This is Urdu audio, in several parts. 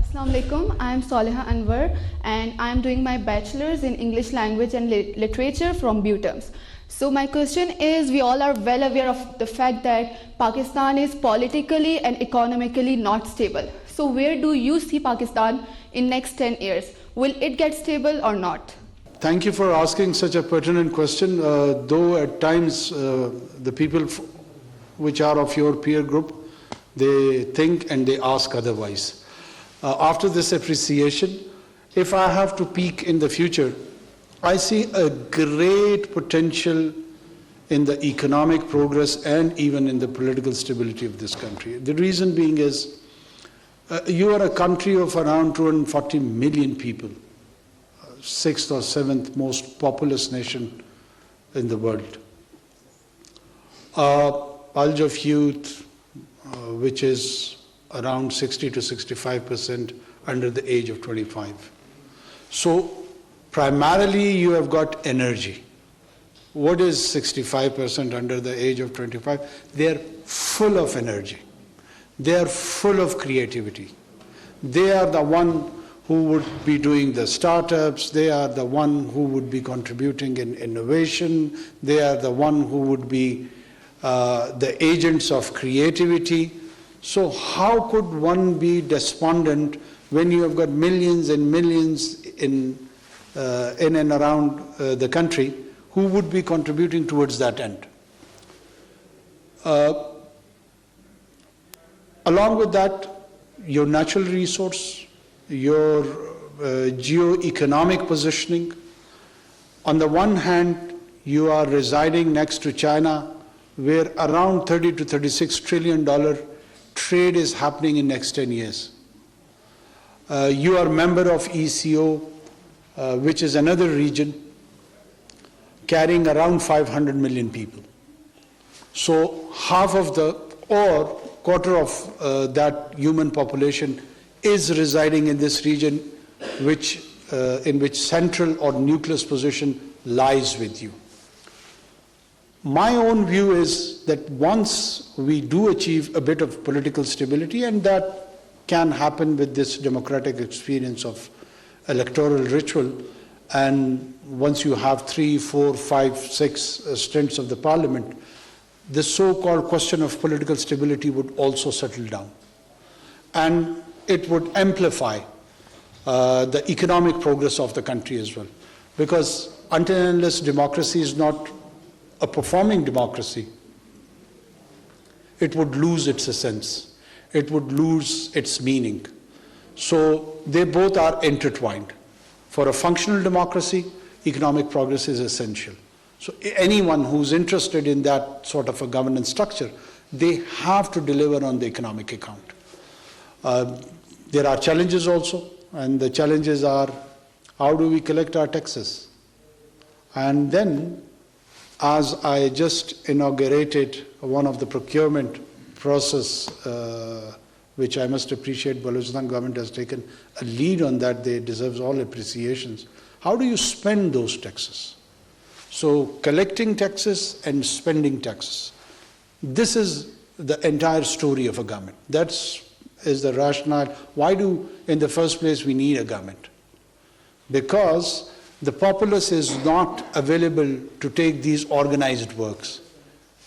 Assalamu alaikum. I am Saliha Anwar and I am doing my bachelor's in English language and literature from BUTEMS. So my question is, we all are well aware of the fact that Pakistan is politically and economically not stable. So where do you see Pakistan in next 10 years? Will it get stable or not? Thank you for asking such a pertinent question. Though at times the people which are of your peer group, they think and they ask otherwise. After this appreciation, if I have to peek in the future, I see a great potential in the economic progress and even in the political stability of this country. The reason being is, you are a country of around 240 million people, sixth or seventh most populous nation in the world. Bulge of youth, which is around 60 to 65% under the age of 25. So primarily you have got energy. What is 65% under the age of 25? They are full of energy. They are full of creativity. They are the one who would be doing the startups. They are the one who would be contributing in innovation. They are the one who would be the agents of creativity. So how could one be despondent when you have got millions and millions in and around the country who would be contributing towards that end? Along with that, your natural resource, your geo-economic positioning. On the one hand, you are residing next to China, where around $30 to $36 trillion trade is happening in next 10 years. You are a member of ECO, which is another region carrying around 500 million people. So half of or quarter of that human population is residing in this region, in which central or nucleus position lies with you. My own view is that once we do achieve a bit of political stability, and that can happen with this democratic experience of electoral ritual, and once you have 3, 4, 5, 6 stints of the parliament, the so-called question of political stability would also settle down. And it would amplify the economic progress of the country as well. Because until and unless democracy is not a performing democracy, it would lose its essence. It would lose its meaning. So they both are intertwined. For a functional democracy, economic progress is essential. So anyone who's interested in that sort of a governance structure, they have to deliver on the economic account. There are challenges also, and the challenges are, how do we collect our taxes? And then, as I just inaugurated one of the procurement process which I must appreciate. Balochistan government has taken a lead on that. They deserve all appreciations. How do you spend those taxes? So collecting taxes and spending taxes. This is the entire story of a government. That is the rationale. Why do, in the first place, we need a government? Because the populace is not available to take these organized works.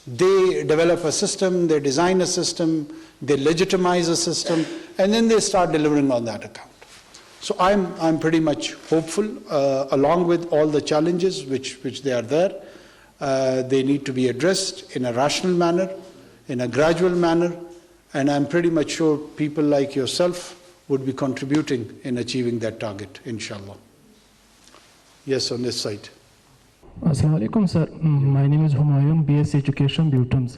They develop a system, they design a system, they legitimize a system, and then they start delivering on that account. So I'm pretty much hopeful, along with all the challenges which they are there. They need to be addressed in a rational manner, in a gradual manner, and I'm pretty much sure people like yourself would be contributing in achieving that target, inshallah. Yes, on this side. Assalamu alaikum sir, my name is Humayun, BS Education, Butams.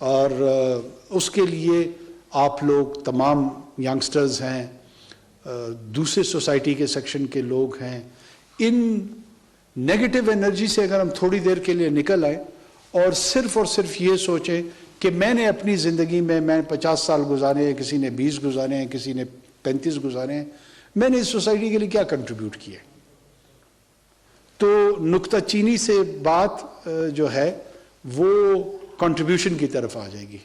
اور اس کے لیے آپ لوگ تمام ینگسٹرز ہیں, دوسرے سوسائٹی کے سیکشن کے لوگ ہیں, ان نیگیٹو انرجی سے اگر ہم تھوڑی دیر کے لیے نکل آئیں اور صرف یہ سوچیں کہ میں نے اپنی زندگی میں 50 سال گزارے ہیں, کسی نے 20 گزارے ہیں, کسی نے 35 گزارے ہیں, میں نے اس سوسائٹی کے لیے کیا کنٹریبیوٹ کیا ہے, تو نکتہ چینی سے بات جو ہے وہ کنٹریبیوشن کی طرف آ جائے گی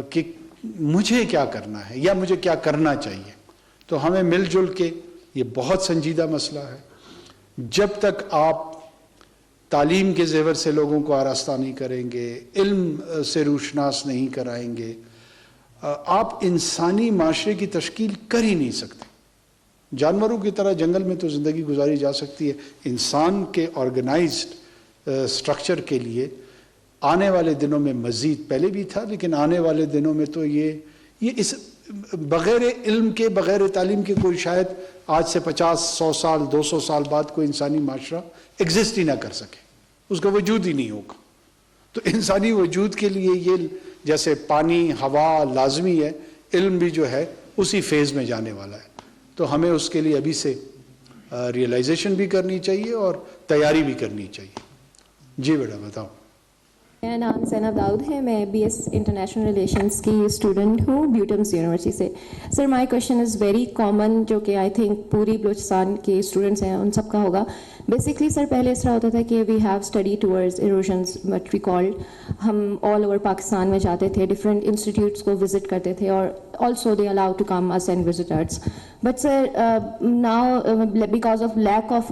کہ مجھے کیا کرنا ہے یا مجھے کیا کرنا چاہیے. تو ہمیں مل جل کے, یہ بہت سنجیدہ مسئلہ ہے, جب تک آپ تعلیم کے زیور سے لوگوں کو آراستہ نہیں کریں گے, علم سے روشناس نہیں کرائیں گے, آپ انسانی معاشرے کی تشکیل کر ہی نہیں سکتے. جانوروں کی طرح جنگل میں تو زندگی گزاری جا سکتی ہے, انسان کے آرگنائزڈ سٹرکچر کے لیے آنے والے دنوں میں مزید, پہلے بھی تھا لیکن آنے والے دنوں میں تو یہ اس بغیر علم کے, بغیر تعلیم کے کوئی شاید آج سے 50-100 سال 200 سال بعد کوئی انسانی معاشرہ ایگزسٹ ہی نہ کر سکے, اس کا وجود ہی نہیں ہوگا. تو انسانی وجود کے لیے یہ جیسے پانی ہوا لازمی ہے, علم بھی جو ہے اسی فیز میں جانے والا ہے. تو ہمیں اس کے لیے ابھی سے ریئلائزیشن بھی کرنی چاہیے اور تیاری بھی کرنی چاہیے. جی بیٹا بتاؤ. میرا نام زینب داؤد ہے, میں بی ایس انٹرنیشنل ریلیشنس کی اسٹوڈنٹ ہوں بیوٹمس یونیورسٹی سے. Sir my question is very common, جو کہ آئی تھنک پوری بلوچستان کے اسٹوڈنٹس ہیں ان سب کا ہوگا. بیسکلی سر پہلے اس طرح ہوتا تھا کہ we have study towards erosions but we called, ہم آل اوور پاکستان میں جاتے تھے, ڈفرینٹ انسٹیٹیوٹس کو وزٹ کرتے تھے, اور also they allow to come us and visitors. But sir now because of lack of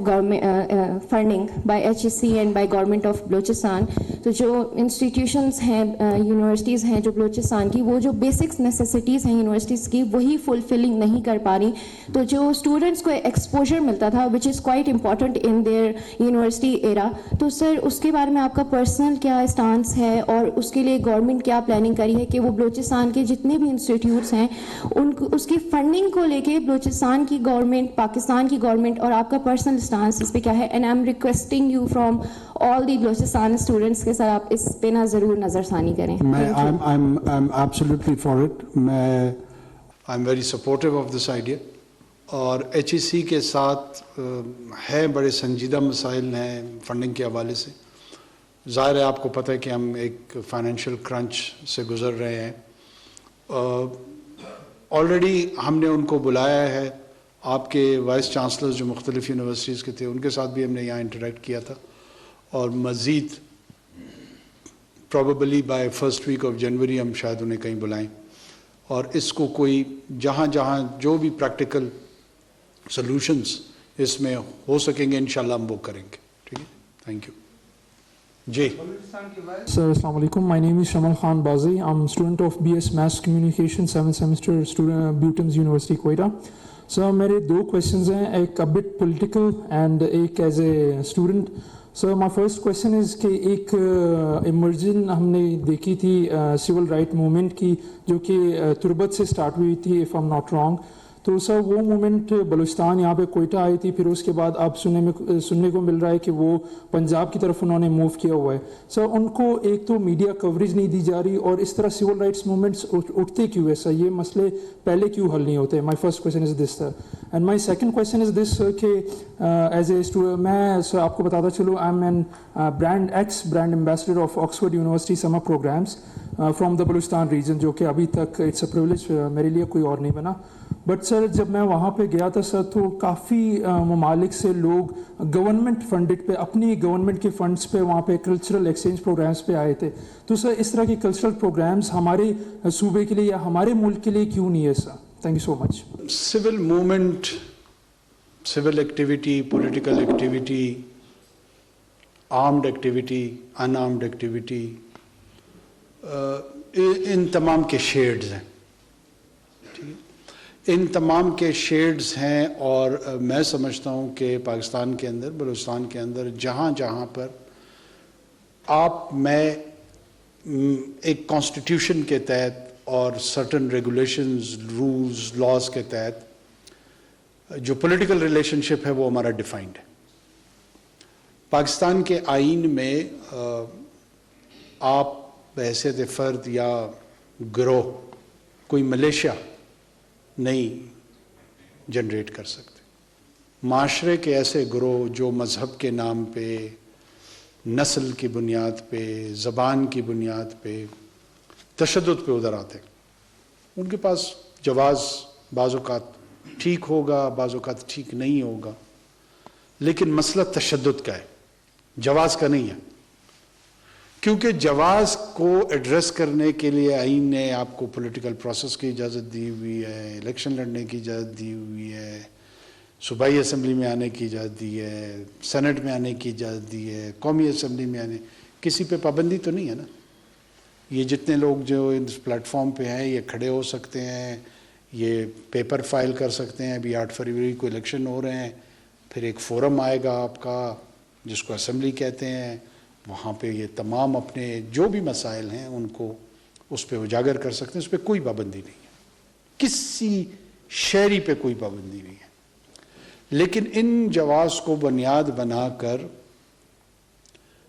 funding by HEC and by government of Balochistan, تو جو انسٹیٹیوشنز ہیں, یونیورسٹیز ہیں جو بلوچستان کی, وہ جو بیسکس نیسیسٹیز ہیں یونیورسٹیز کی وہی فلفلنگ نہیں کر پا رہی. تو جو اسٹوڈنٹس کو ایکسپوجر ملتا تھا which is quite important in their university era, تو سر اس کے بارے میں آپ کا پرسنل کیا اسٹانس ہے, اور اس کے لیے گورنمنٹ کیا پلاننگ کری ہے کہ وہ بلوچستان کے جتنے بھی انسٹیٹیوٹس ہیں ان اس کی فنڈنگ کو لے کے بلوچستان کی گورنمنٹ, پاکستان کی گورنمنٹ, اور آپ کا پرسنل اسٹانس اس پہ کیا ہے. And I am requesting you from all the Balochistan students کے سر آپ اس پہ نہ ضرور نظر ثانی کریں. I'm absolutely for it. I'm very supportive of this idea. اور HEC کے ساتھ ہے بڑے سنجیدہ مسائل ہیں فنڈنگ کے حوالے سے. ظاہر ہے آپ کو پتہ ہے کہ ہم ایک فائنینشیل کرنچ سے گزر رہے ہیں. آلریڈی ہم نے ان کو بلایا ہے, آپ کے وائس چانسلر جو مختلف یونیورسٹیز کے تھے ان کے ساتھ بھی ہم نے یہاں انٹریکٹ کیا تھا, اور مزید probably by first week of January ہم شاید انہیں کہیں بلائیں, اور اس کو کوئی جہاں جو بھی پریکٹیکل سلوشنز اس میں ہو سکیں گے انشاءاللہ ہم وہ کریں گے. ٹھیک ہے, تھینک یو. جی سر السلام علیکم, مائی نیم از Shumail Khan Bazai, I am student of BS mass communication 7th semester student BUITEMS university Quetta. Sir میرے 2 کویشچنز ہیں, ایک بٹ پولیٹیکل اینڈ ایک as a student. Sir my first question is کہ ایک ایمرجن ہم نے دیکھی تھی سول رائٹ موومنٹ کی جو کہ تربت سے اسٹارٹ ہوئی تھی if I am not wrong. تو سر وہ موومنٹ بلوچستان یہاں پہ کوئٹہ آئی تھی, پھر اس کے بعد اب سننے کو مل رہا ہے کہ وہ پنجاب کی طرف انہوں نے موو کیا ہوا ہے. سر ان کو ایک تو میڈیا کوریج نہیں دی جا رہی, اور اس طرح سول رائٹس موومنٹس اٹھتے کیوں ہے سر, یہ مسئلے پہلے کیوں حل نہیں ہوتے. My first question is this sir. And my second question is this sir کہ ایز اے اسٹوڈنٹ میں سر آپ کو بتاتا چلوں I am an brand ambassador of Oxford University summer programs from the Balochistan region, جو کہ ابھی تک اٹس اے پریولیج میرے لیے کوئی اور نہیں بنا. بٹ سر جب میں وہاں پہ گیا تھا سر تو کافی ممالک سے لوگ گورنمنٹ فنڈڈ پہ, اپنی گورنمنٹ کے فنڈس پہ وہاں پہ کلچرل ایکسچینج پروگرامس پہ آئے تھے. تو سر اس طرح کے کلچرل پروگرامس ہمارے صوبے کے لیے یا ہمارے ملک کے لیے کیوں نہیں ہے sir? Thank you so much. Civil movement, civil activity, political activity, armed activity, unarmed activity, ان تمام کے شیڈز ہیں. ان تمام کے شیڈز ہیں, اور میں سمجھتا ہوں کہ پاکستان کے اندر, بلوچستان کے اندر جہاں جہاں پر آپ میں ایک کانسٹیٹیوشن کے تحت اور سرٹن ریگولیشنز, رولز, لاز کے تحت جو پولیٹیکل ریلیشن شپ ہے وہ ہمارا ڈیفائنڈ ہے. پاکستان کے آئین میں آپ بحیثیت فرد یا گروہ کوئی ملیشیا نہیں جنریٹ کر سکتے. معاشرے کے ایسے گروہ جو مذہب کے نام پہ، نسل کی بنیاد پہ، زبان کی بنیاد پہ، تشدد پہ ادھر آتے، ان کے پاس جواز بعض اوقات ٹھیک ہوگا، بعض اوقات ٹھیک نہیں ہوگا، لیکن مسئلہ تشدد کا ہے، جواز کا نہیں ہے. کیونکہ جواز کو ایڈریس کرنے کے لیے آئین نے آپ کو پولیٹیکل پروسیس کی اجازت دی ہوئی ہے، الیکشن لڑنے کی اجازت دی ہوئی ہے، صوبائی اسمبلی میں آنے کی اجازت دی ہے، سینٹ میں آنے کی اجازت دی ہے، قومی اسمبلی میں آنے، کسی پہ پابندی تو نہیں ہے نا. یہ جتنے لوگ جو اس پلیٹ فارم پہ ہیں یہ کھڑے ہو سکتے ہیں، یہ پیپر فائل کر سکتے ہیں. ابھی 8 فروری کو الیکشن ہو رہے ہیں، پھر ایک فورم آئے گا آپ کا جس کو اسمبلی کہتے ہیں، وہاں پہ یہ تمام اپنے جو بھی مسائل ہیں ان کو اس پہ اجاگر کر سکتے ہیں. اس پہ کوئی پابندی نہیں ہے، کسی شہری پہ کوئی پابندی نہیں ہے. لیکن ان جواز کو بنیاد بنا کر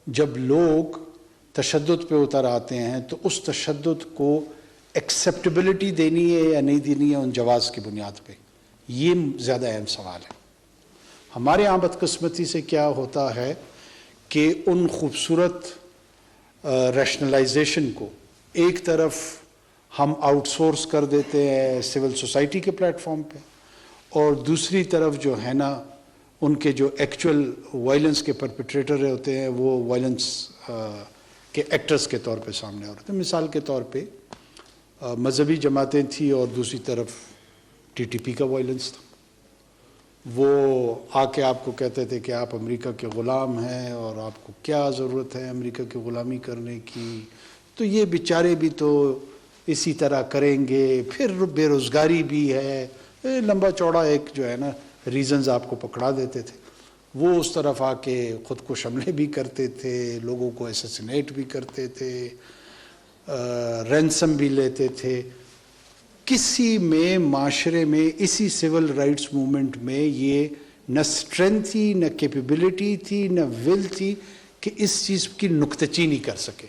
جب لوگ تشدد پہ اتر آتے ہیں تو اس تشدد کو ایکسیپٹیبلٹی دینی ہے یا نہیں دینی ہے ان جواز کی بنیاد پہ، یہ زیادہ اہم سوال ہے. ہمارے یہاں بدقسمتی سے کیا ہوتا ہے کہ ان خوبصورت ریشنلائزیشن کو ایک طرف ہم آؤٹ سورس کر دیتے ہیں سول سوسائٹی کے پلیٹ فارم پہ، اور دوسری طرف جو ہے نا ان کے جو ایکچول وائلنس کے پرپیٹریٹر ہوتے ہیں وہ وائلنس کے ایکٹرز کے طور پہ سامنے آ رہے تھے. مثال کے طور پہ مذہبی جماعتیں تھیں اور دوسری طرف ٹی ٹی پی کا وائلنس تھا. وہ آ کے آپ کو کہتے تھے کہ آپ امریکہ کے غلام ہیں اور آپ کو کیا ضرورت ہے امریکہ کی غلامی کرنے کی، تو یہ بیچارے بھی تو اسی طرح کریں گے، پھر بے روزگاری بھی ہے، لمبا چوڑا ایک جو ہے نا ریزنز آپ کو پکڑا دیتے تھے. وہ اس طرف آ کے خود کو حملے بھی کرتے تھے، لوگوں کو اسیسینیٹ بھی کرتے تھے، رینسم بھی لیتے تھے. کسی میں معاشرے میں اسی سول رائٹس موومنٹ میں یہ نہ اسٹرینتھ تھی، نہ کیپیبلٹی تھی، نہ ول تھی کہ اس چیز کی نکتہ چینی کر سکے.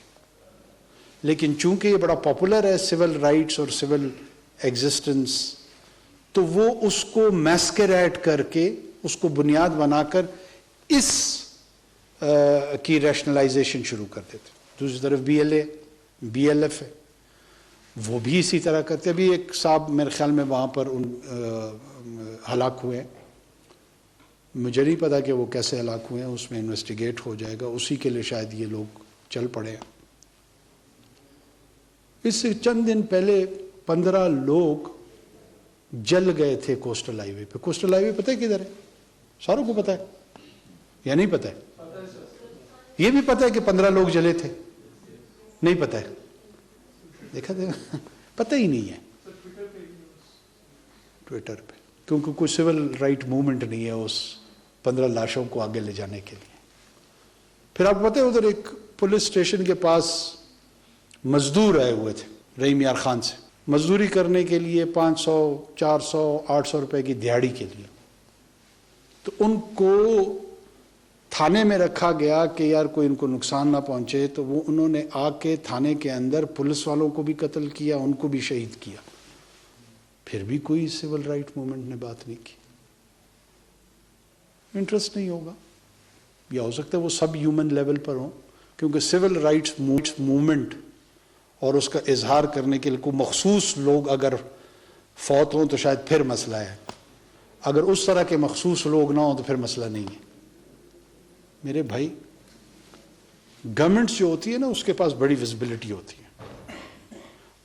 لیکن چونکہ یہ بڑا پاپولر ہے سول رائٹس اور سول ایگزسٹنس، تو وہ اس کو میسکریٹ کر کے اس کو بنیاد بنا کر اس کی ریشنلائزیشن شروع کر دیتے. دوسری طرف بی ایل ایف ہے، وہ بھی اسی طرح کرتے. ابھی ایک صاحب میرے خیال میں وہاں پر ہلاک ہوئے ہیں، مجھے نہیں پتا کہ وہ کیسے ہلاک ہوئے ہیں، اس میں انویسٹیگیٹ ہو جائے گا، اسی کے لیے شاید یہ لوگ چل پڑے ہیں. اس سے چند دن پہلے 15 لوگ جل گئے تھے کوسٹل ہائی وے پہ. کوسٹل ہائی وے پتہ ہے کدھر ہے؟ ساروں کو پتہ ہے یا نہیں پتہ ہے؟ یہ بھی پتہ ہے کہ 15 لوگ جلے تھے؟ نہیں پتہ ہے؟ دیکھا تھا، پتہ ہی نہیں ہے ٹویٹر پہ، کیونکہ کوئی سول رائٹ موومنٹ نہیں ہے اس 15 لاشوں کو آگے لے جانے کے لیے. پھر آپ کو پتہ ہے ادھر ایک پولیس اسٹیشن کے پاس مزدور آئے ہوئے تھے رحیم یار خان سے، مزدوری کرنے کے لیے 500 400 800 روپے کی دیہاڑی کے لیے. تو ان کو تھانے میں رکھا گیا کہ یار کوئی ان کو نقصان نہ پہنچے، تو وہ انہوں نے آ کے تھانے کے اندر پولیس والوں کو بھی قتل کیا، ان کو بھی شہید کیا. پھر بھی کوئی سول رائٹ موومنٹ نے بات نہیں کی. انٹرسٹ نہیں ہوگا، یا ہو سکتا ہے وہ سب ہیومن لیول پر ہوں، کیونکہ سول رائٹس موومنٹ اور اس کا اظہار کرنے کے لیے کوئی مخصوص لوگ اگر فوت ہوں تو شاید پھر مسئلہ ہے. اگر اس طرح کے مخصوص لوگ نہ ہوں تو پھر مسئلہ نہیں ہے. میرے بھائی، گورنمنٹس جو ہوتی ہے نا اس کے پاس بڑی وزبلٹی ہوتی ہے.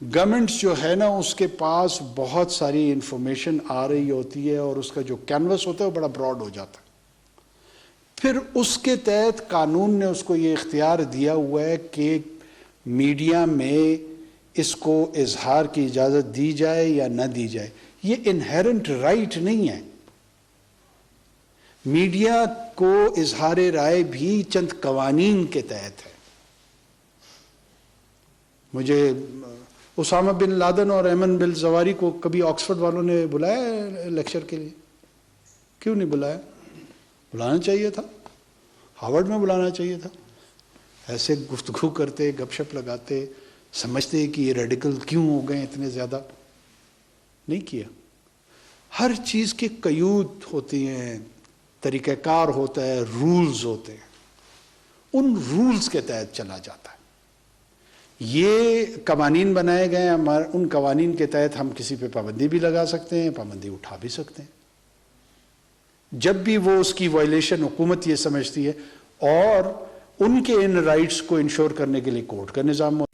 گورنمنٹس جو ہے نا اس کے پاس بہت ساری انفارمیشن آ رہی ہوتی ہے اور اس کا جو کینوس ہوتا ہے وہ بڑا براڈ ہو جاتا ہے. پھر اس کے تحت قانون نے اس کو یہ اختیار دیا ہوا ہے کہ میڈیا میں اس کو اظہار کی اجازت دی جائے یا نہ دی جائے. یہ انہیرنٹ رائٹ نہیں ہے. میڈیا کو اظہار رائے بھی چند قوانین کے تحت ہے. مجھے اسامہ بن لادن اور ایمن بالزواری کو کبھی آکسفورڈ والوں نے بلایا لیکچر کے لیے؟ کیوں نہیں بلایا؟ بلانا چاہیے تھا، ہارورڈ میں بلانا چاہیے تھا. ایسے گفتگو کرتے, گپ شپ لگاتے, سمجھتے کہ یہ ریڈیکل کیوں ہو گئے اتنے زیادہ. نہیں کیا. ہر چیز کے قیود ہوتی ہیں, طریقہ کار ہوتا ہے, رولز ہوتے ہیں, ان رولز کے تحت چلا جاتا ہے. یہ قوانین بنائے گئے ہیں, ان قوانین کے تحت ہم کسی پہ پابندی بھی لگا سکتے ہیں, پابندی اٹھا بھی سکتے ہیں جب بھی وہ اس کی وائلیشن حکومت یہ سمجھتی ہے, اور ان کے ان رائٹس کو انشور کرنے کے لیے کورٹ کا نظام.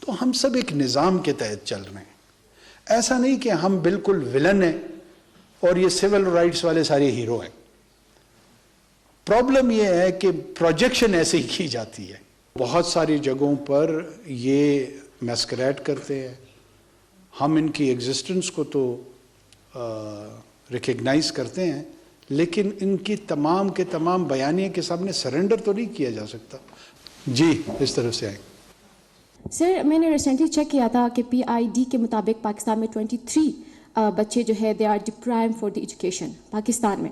تو ہم سب ایک نظام کے تحت چل رہے ہیں. ایسا نہیں کہ ہم بالکل ولن ہیں اور یہ سول رائٹس والے سارے ہیرو ہیں. پرابلم یہ ہے کہ پروجیکشن ایسے ہی کی جاتی ہے. بہت ساری جگہوں پر یہ میسکریٹ کرتے ہیں. ہم ان کی ایگزسٹنس کو تو ریکگنائز کرتے ہیں, لیکن ان کی تمام کے تمام بیانیے کے سامنے سرنڈر تو نہیں کیا جا سکتا. جی, اس طرف سے آئیں. سر, میں نے ریسنٹلی چیک کیا تھا کہ PID کے مطابق پاکستان میں 23 بچے جو ہے they are deprived for the education Pakistan میں.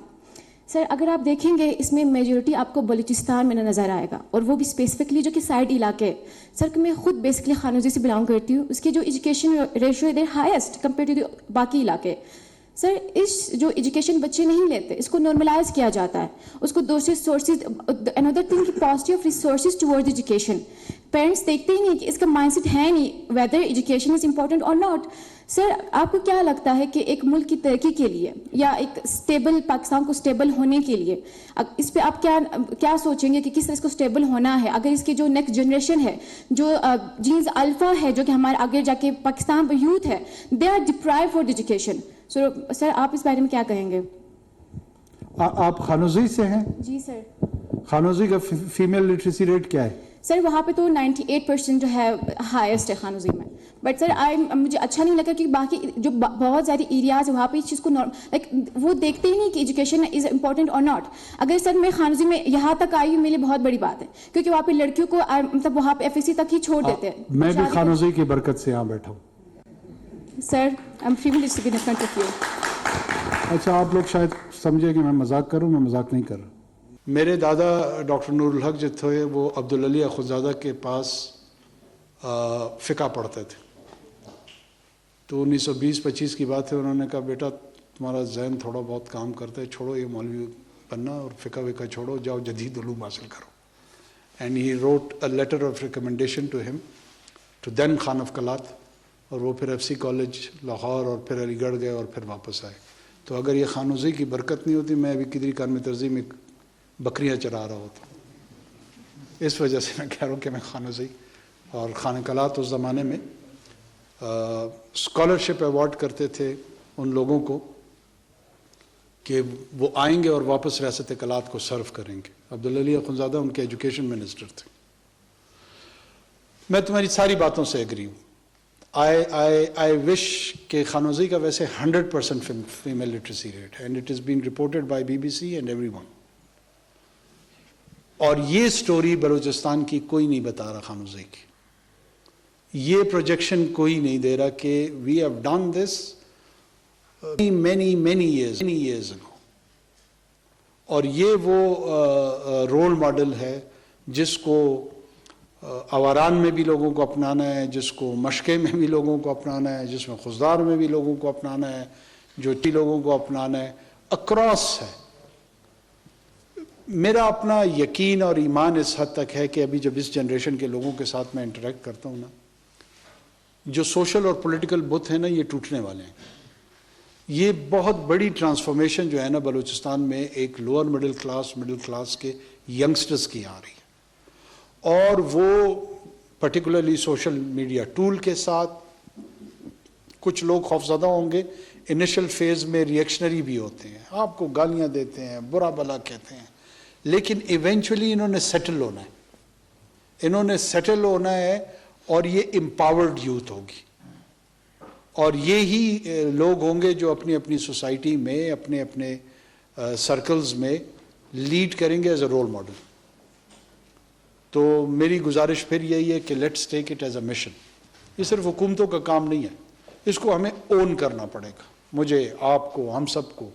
سر, اگر آپ دیکھیں گے اس میں میجورٹی آپ کو بلوچستان میں نظر آئے گا, اور وہ بھی اسپیسیفکلی جو کہ سائڈ علاقے. سر, میں خود بیسکلی خانوزی سے بلانگ کرتی ہوں. اس کی جو ایجوکیشن ریشو ہے دیر ہائیسٹ کمپیئر ٹو باقی علاقے. سر, اس جو ایجوکیشن بچے نہیں لیتے اس کو نارملائز کیا جاتا ہے, اس کو دوسرے سورسز. اندر تھنگ کی paucity of resources toward education. Parents دیکھتے ہی نہیں کہ اس کا مائنڈ سیٹ ہے نہیں ویدر ایجوکیشن از امپورٹنٹ اور ناٹ. سر, آپ کو کیا لگتا ہے کہ ایک ملک کی ترقی کے لیے یا ایک اسٹیبل پاکستان کو اسٹیبل ہونے کے لیے اس پہ آپ کیا سوچیں گے کہ کس طرح اس کو اسٹیبل ہونا ہے, اگر اس کی جو نیکسٹ جنریشن ہے, جو جینز الفا ہے, جو کہ ہمارے آگے جا کے پاکستان یوتھ ہے, they are deprived for education. Sir, آپ اس بارے میں کیا کہیں گے؟ آپ خانوزی سے ہیں؟ جی سر. خانوزی کا فیمیل لٹریسی ریٹ کیا ہے؟ سر, وہاں پہ تو 98% جو ہے ہائیسٹ ہے خانوزی میں. بٹ سر, مجھے اچھا نہیں لگا کہ باقی جو بہت ساری ایریاز وہاں پہ اس چیز کو لائک وہ دیکھتے ہی نہیں کہ ایجوکیشن از امپورٹنٹ اور ناٹ. اگر سر میں خانوزی میں یہاں تک آئی ہوں, میرے لیے بہت بڑی بات ہے, کیونکہ وہاں پہ لڑکیوں کو مطلب وہاں پہ FSC تک ہی چھوڑ دیتے ہیں. میں بھی خانوزی کی برکت سے یہاں بیٹھا ہوں. Sir, I am privileged to be in front of you. اچھا, آپ لوگ شاید سمجھے کہ میں مذاق کروں, میں مذاق نہیں کر رہا. میرے دادا ڈاکٹر نور الحق جو تھے وہ عبدالعلی اخوندزادہ کے پاس فقہ پڑھتے تھے. تو 1920-25 کی بات ہے. انہوں نے کہا, بیٹا تمہارا ذہن تھوڑا بہت کام کرتا ہے, چھوڑو یہ مولوی بننا اور فقہ وقہ چھوڑو, جاؤ جدید علوم حاصل کرو. And he wrote a letter of recommendation to him to Din Khan of Kalat, اور وہ پھر FC کالج لاہور اور پھر علی گڑھ گئے اور پھر واپس آئے. تو اگر یہ خانوزی کی برکت نہیں ہوتی, میں ابھی قدری کان میں ترزی میں بکریاں چرا رہا ہوتا. اس وجہ سے میں کہہ رہا ہوں کہ میں خانوزی اور خانہ کلات اس زمانے میں اسکالرشپ ایوارڈ کرتے تھے ان لوگوں کو کہ وہ آئیں گے اور واپس ریاست کلات کو سرو کریں گے. عبدالعلی اخوندزادہ ان کے ایجوکیشن منسٹر تھے. میں تمہاری ساری باتوں سے ایگری ہوں. I wish کہ خانوزی کا ویسے 100% فیمیل لٹریسی ریٹ ہے, and it is been reported by BBC and every one. اور یہ سٹوری بلوچستان کی کوئی نہیں بتا رہا خانوزی کی. یہ پروجیکشن کوئی نہیں دے رہا کہ we have done this many years ago. اور یہ وہ رول ماڈل ہے جس کو اواران میں بھی لوگوں کو اپنانا ہے, جس کو مشقے میں بھی لوگوں کو اپنانا ہے, جس میں خضدار میں بھی لوگوں کو اپنانا ہے, جو لوگوں کو اپنانا ہے, اکراس ہے. میرا اپنا یقین اور ایمان اس حد تک ہے کہ ابھی جب اس جنریشن کے لوگوں کے ساتھ میں انٹریکٹ کرتا ہوں نا, جو سوشل اور پولیٹیکل بت ہیں نا, یہ ٹوٹنے والے ہیں. یہ بہت بڑی ٹرانسفارمیشن جو ہے نا بلوچستان میں ایک لوور مڈل کلاس کے ینگسٹرز کی آ رہی ہے, اور وہ پرٹیکولرلی سوشل میڈیا ٹول کے ساتھ. کچھ لوگ خوفزدہ ہوں گے, انیشل فیز میں ریئیکشنری بھی ہوتے ہیں, آپ کو گالیاں دیتے ہیں, برا بلا کہتے ہیں, لیکن ایونچولی انہوں نے سیٹل ہونا ہے, اور یہ امپاورڈ یوتھ ہوگی, اور یہی لوگ ہوں گے جو اپنی اپنی سوسائٹی میں اپنے اپنے سرکلز میں لیڈ کریں گے ایز اے رول ماڈل. تو میری گزارش پھر یہی ہے کہ let's take it as a mission. یہ صرف حکومتوں کا کام نہیں ہے, اس کو ہمیں اون کرنا پڑے گا, مجھے, آپ کو, ہم سب کو.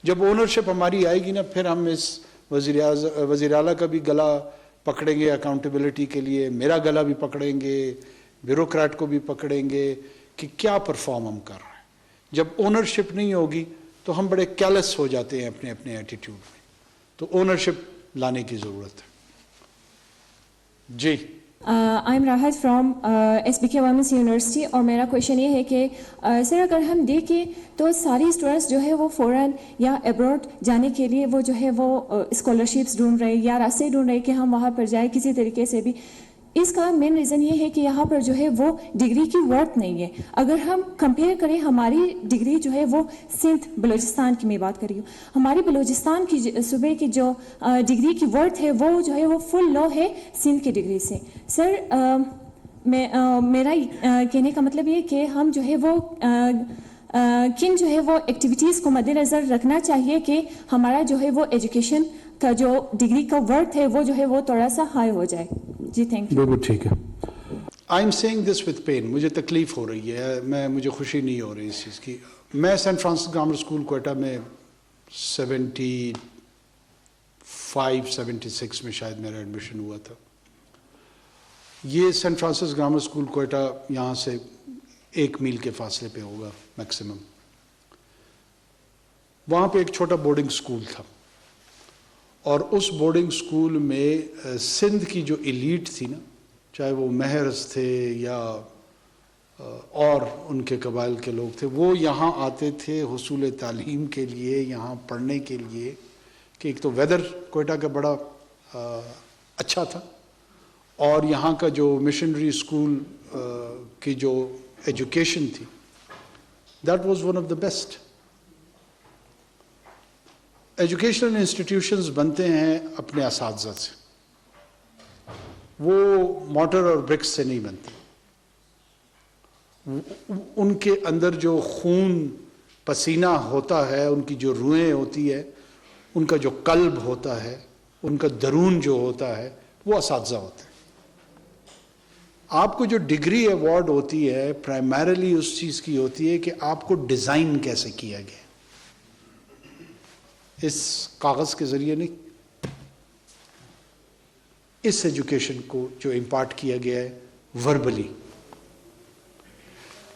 جب اونرشپ ہماری آئے گی نا, پھر ہم اس وزیر اعلیٰ کا بھی گلا پکڑیں گے اکاؤنٹیبلٹی کے لیے, میرا گلا بھی پکڑیں گے, بیوروکریٹ کو بھی پکڑیں گے کہ کیا پرفارم ہم کر رہے ہیں. جب اونرشپ نہیں ہوگی تو ہم بڑے کیلس ہو جاتے ہیں اپنے اپنے ایٹیٹیوڈ میں. تو اونرشپ لانے کی ضرورت ہے. جی I am Rahat from S B K women's university, اور میرا کویشچن یہ ہے کہ سر اگر ہم دیکھیں تو ساری اسٹوڈنٹس جو ہے وہ فورن یا ابراڈ جانے کے لیے وہ جو ہے وہ اسکالرشپس ڈھونڈ رہے یا راستے ڈھونڈ رہے کہ ہم وہاں پر جائیں کسی طریقے سے بھی. اس کا مین ریزن یہ ہے کہ یہاں پر جو ہے وہ ڈگری کی ورتھ نہیں ہے. اگر ہم کمپیئر کریں ہماری ڈگری جو ہے وہ سندھ بلوچستان کی میں بات کر رہی ہوں, ہماری بلوچستان کی صوبے کی جو ڈگری کی ورتھ ہے وہ جو ہے وہ فل لو ہے سندھ کی ڈگری سے. سر میرا کہنے کا مطلب یہ کہ ہم جو ہے وہ کن جو ہے وہ ایکٹیویٹیز کو مد نظر رکھنا چاہیے کہ ہمارا جو ہے وہ ایجوکیشن کا جو ڈگری کا ورتھ ہے وہ جو ہے وہ تھوڑا سا ہائی ہو جائے. جی تھینک یو. بالکل ٹھیک ہے. I am seeing this with pain. مجھے تکلیف ہو رہی ہے, مجھے خوشی نہیں ہو رہی اس چیز کی. میں Saint Francis grammar school Quetta میں 76 میں شاید میرا ایڈمیشن ہوا تھا. یہ Saint Francis grammar school Quetta یہاں سے 1 میل کے فاصلے پہ ہوگا میکسیمم. وہاں پہ ایک چھوٹا بورڈنگ اسکول تھا, اور اس بورڈنگ اسکول میں سندھ کی جو ایلیٹ تھی نا, چاہے وہ مہرز تھے یا اور ان کے قبائل کے لوگ تھے, وہ یہاں آتے تھے حصول تعلیم کے لیے, یہاں پڑھنے کے لیے. کہ ایک تو ویدر کوئٹہ کا بڑا اچھا تھا, اور یہاں کا جو مشنری اسکول کی جو ایجوکیشن تھی that was one of the best. Educational institutions بنتے ہیں اپنے اساتذہ سے, وہ موٹر اور برکس سے نہیں بنتے. ان کے اندر جو خون پسینہ ہوتا ہے, ان کی جو روحیں ہوتی ہے, ان کا جو قلب ہوتا ہے, ان کا درون جو ہوتا ہے, وہ اساتذہ ہوتے ہیں. آپ کو جو ڈگری ایوارڈ ہوتی ہے پرائمریلی اس چیز کی ہوتی ہے کہ آپ کو ڈیزائن کیسے کیا گیا, اس کاغذ کے ذریعے نہیں. اس ایجوکیشن کو جو امپارٹ کیا گیا ہے وربلی.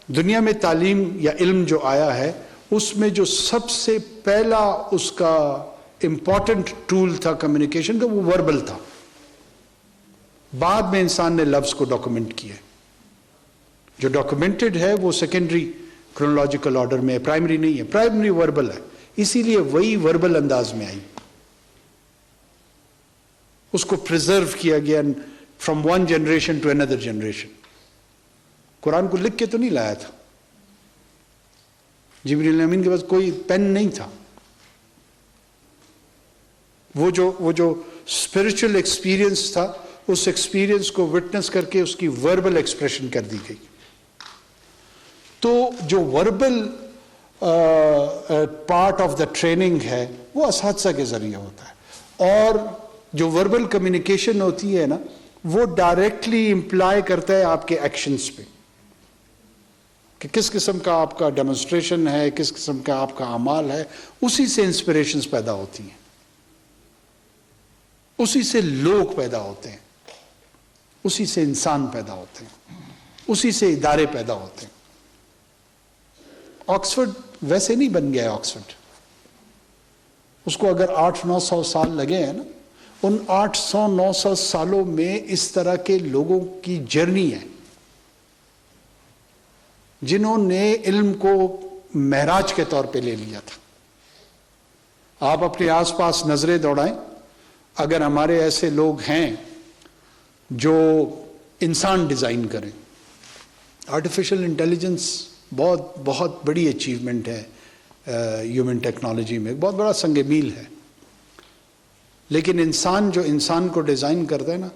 دنیا میں تعلیم یا علم جو آیا ہے اس میں جو سب سے پہلا اس کا امپورٹنٹ ٹول تھا کمیونیکیشن کا, وہ وربل تھا. بعد میں انسان نے لفظ کو ڈاکومنٹ کیا. جو ڈاکومنٹڈ ہے وہ سیکنڈری کرونالوجیکل آرڈر میں ہے, پرائمری نہیں ہے. پرائمری وربل ہے, اسی لیے وہی وربل انداز میں آئی. اس کو پریزرو کیا گیا from one generation to another generation. Quran کو لکھ کے تو نہیں لایا تھا, جبریل امین کے پاس کوئی پین نہیں تھا. وہ جو اسپرچل ایکسپیرئنس تھا, اس ایکسپیرئنس کو وٹنس کر کے اس کی وربل ایکسپریشن کر دی گئی. تو جو verbal part of the training ہے وہ اساتذہ کے ذریعے ہوتا ہے, اور جو وربل کمیونیکیشن ہوتی ہے نا وہ ڈائریکٹلی امپلائی کرتا ہے آپ کے ایکشنز پہ, کہ کس قسم کا آپ کا ڈیمونسٹریشن ہے, کس قسم کا آپ کا اعمال ہے. اسی سے انسپریشنز پیدا ہوتی ہیں, اسی سے لوگ پیدا ہوتے ہیں, اسی سے انسان پیدا ہوتے ہیں, اسی سے ادارے پیدا ہوتے ہیں. آکسفورڈ ویسے نہیں بن گیا. آکسفورڈ اس کو اگر 800-900 سال لگے ہیں نا, ان 800-900 سالوں میں اس طرح کے لوگوں کی جرنی ہے جنہوں نے علم کو معراج کے طور پہ لے لیا تھا. آپ اپنے آس پاس نظریں دوڑائیں, اگر ہمارے ایسے لوگ ہیں جو انسان ڈیزائن کریں. آرٹیفیشل انٹیلیجنس بہت بہت بڑی اچیومنٹ ہے ہیومن ٹیکنالوجی میں, بہت بڑا سنگ میل ہے. لیکن انسان جو انسان کو ڈیزائن کرتا ہے نا,